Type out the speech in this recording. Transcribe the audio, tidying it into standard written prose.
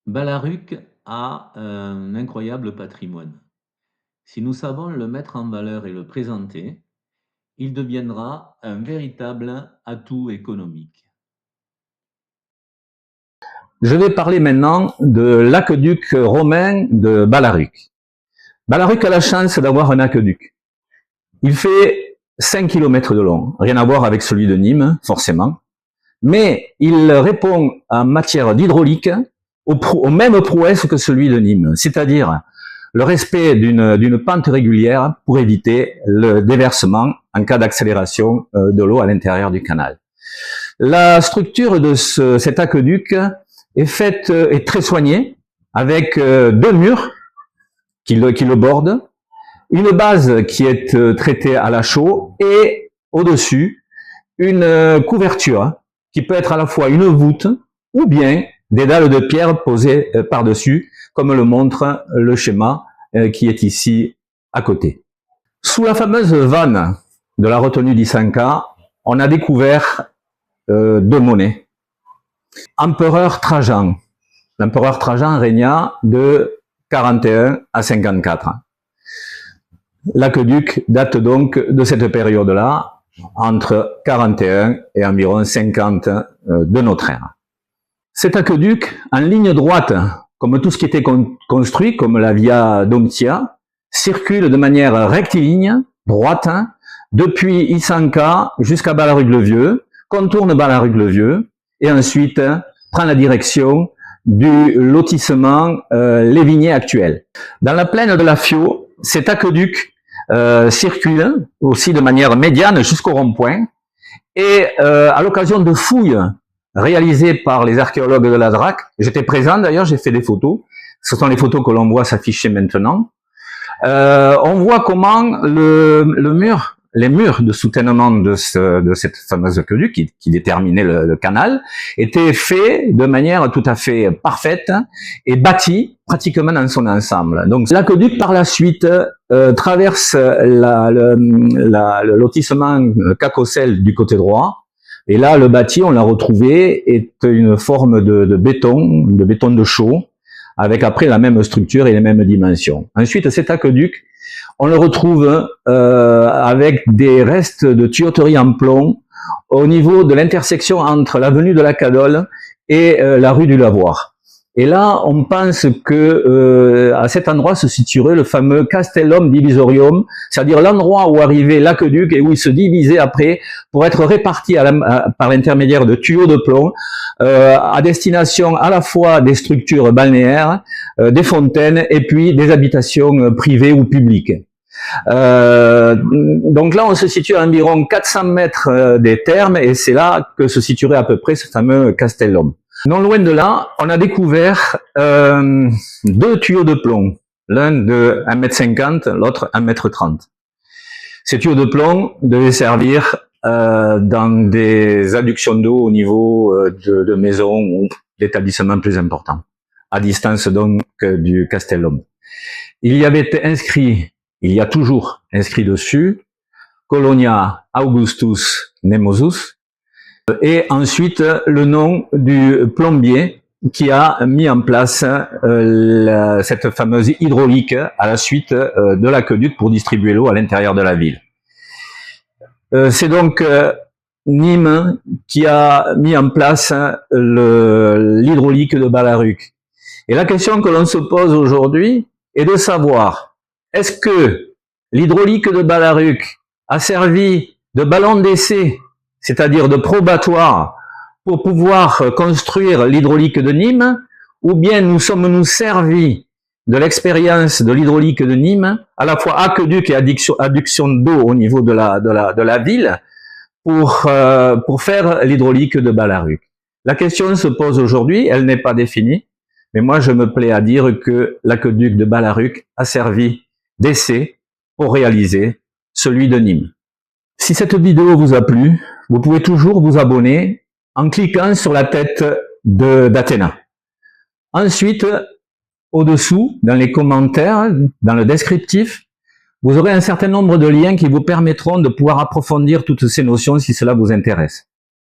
Balaruc a un incroyable patrimoine. Si nous savons le mettre en valeur et le présenter, il deviendra un véritable atout économique. Je vais parler maintenant de l'aqueduc romain de Balaruc. Balaruc a la chance d'avoir un aqueduc. Il fait 5 km de long, rien à voir avec celui de Nîmes, forcément, mais il répond en matière d'hydraulique aux mêmes prouesses que celui de Nîmes, c'est-à-dire le respect d'une pente régulière pour éviter le déversement en cas d'accélération de l'eau à l'intérieur du canal. La structure de cet aqueduc est très soignée, avec deux murs qui le bordent, une base qui est traitée à la chaux et au-dessus une couverture qui peut être à la fois une voûte ou bien des dalles de pierre posées par-dessus, comme le montre le schéma qui est ici à côté. Sous la fameuse vanne de la retenue d'Isanka, on a découvert deux monnaies. Empereur Trajan. L'empereur Trajan régna de 41 à 54. L'aqueduc date donc de cette période-là, entre 41 et environ 50 de notre ère. Cet aqueduc, en ligne droite, comme tout ce qui était construit, comme la Via Domptia, circule de manière rectiligne, droite, depuis Isanka jusqu'à Balaruc-le-Vieux, contourne Balaruc-le-Vieux, et ensuite prend la direction du lotissement Lévigné actuel. Dans la plaine de la Fio, cet aqueduc circule aussi de manière médiane jusqu'au rond-point, et à l'occasion de fouilles réalisées par les archéologues de la DRAC, j'étais présent d'ailleurs, j'ai fait des photos, ce sont les photos que l'on voit s'afficher maintenant, on voit comment les murs de soutènement de cette fameuse aqueduc qui déterminait le canal étaient faits de manière tout à fait parfaite et bâtis pratiquement dans son ensemble. Donc l'aqueduc par la suite traverse le lotissement Cacocel du côté droit, et là le bâti, on l'a retrouvé, est une forme de béton de chaux, avec après la même structure et les mêmes dimensions. Ensuite, cet aqueduc, on le retrouve avec des restes de tuyauterie en plomb au niveau de l'intersection entre l'avenue de la Cadole et la rue du Lavoir. Et là, on pense que à cet endroit se situerait le fameux Castellum Divisorium, c'est-à-dire l'endroit où arrivait l'aqueduc et où il se divisait après pour être réparti par l'intermédiaire de tuyaux de plomb à destination à la fois des structures balnéaires, des fontaines et puis des habitations privées ou publiques. Donc là, on se situe à environ 400 mètres des thermes et c'est là que se situerait à peu près ce fameux Castellum. Non loin de là, on a découvert deux tuyaux de plomb, l'un de 1,50 m, l'autre 1,30 m. Ces tuyaux de plomb devaient servir dans des adductions d'eau au niveau de maisons ou d'établissements plus importants, à distance donc du Castellum. Il y avait inscrit, il y a toujours inscrit dessus, Colonia Augustus Nemosus, et ensuite le nom du plombier qui a mis en place cette fameuse hydraulique à la suite de l'aqueduc pour distribuer l'eau à l'intérieur de la ville. C'est donc Nîmes qui a mis en place l'hydraulique de Balaruc. Et la question que l'on se pose aujourd'hui est de savoir, est-ce que l'hydraulique de Balaruc a servi de ballon d'essai, c'est-à-dire de probatoire, pour pouvoir construire l'hydraulique de Nîmes, ou bien nous sommes-nous servis de l'expérience de l'hydraulique de Nîmes, à la fois aqueduc et adduction d'eau au niveau de la ville, pour faire l'hydraulique de Balaruc. La question se pose aujourd'hui, elle n'est pas définie, mais moi je me plais à dire que l'aqueduc de Balaruc a servi d'essai pour réaliser celui de Nîmes. Si cette vidéo vous a plu, vous pouvez toujours vous abonner en cliquant sur la tête d'Athéna. Ensuite, au-dessous, dans les commentaires, dans le descriptif, vous aurez un certain nombre de liens qui vous permettront de pouvoir approfondir toutes ces notions si cela vous intéresse.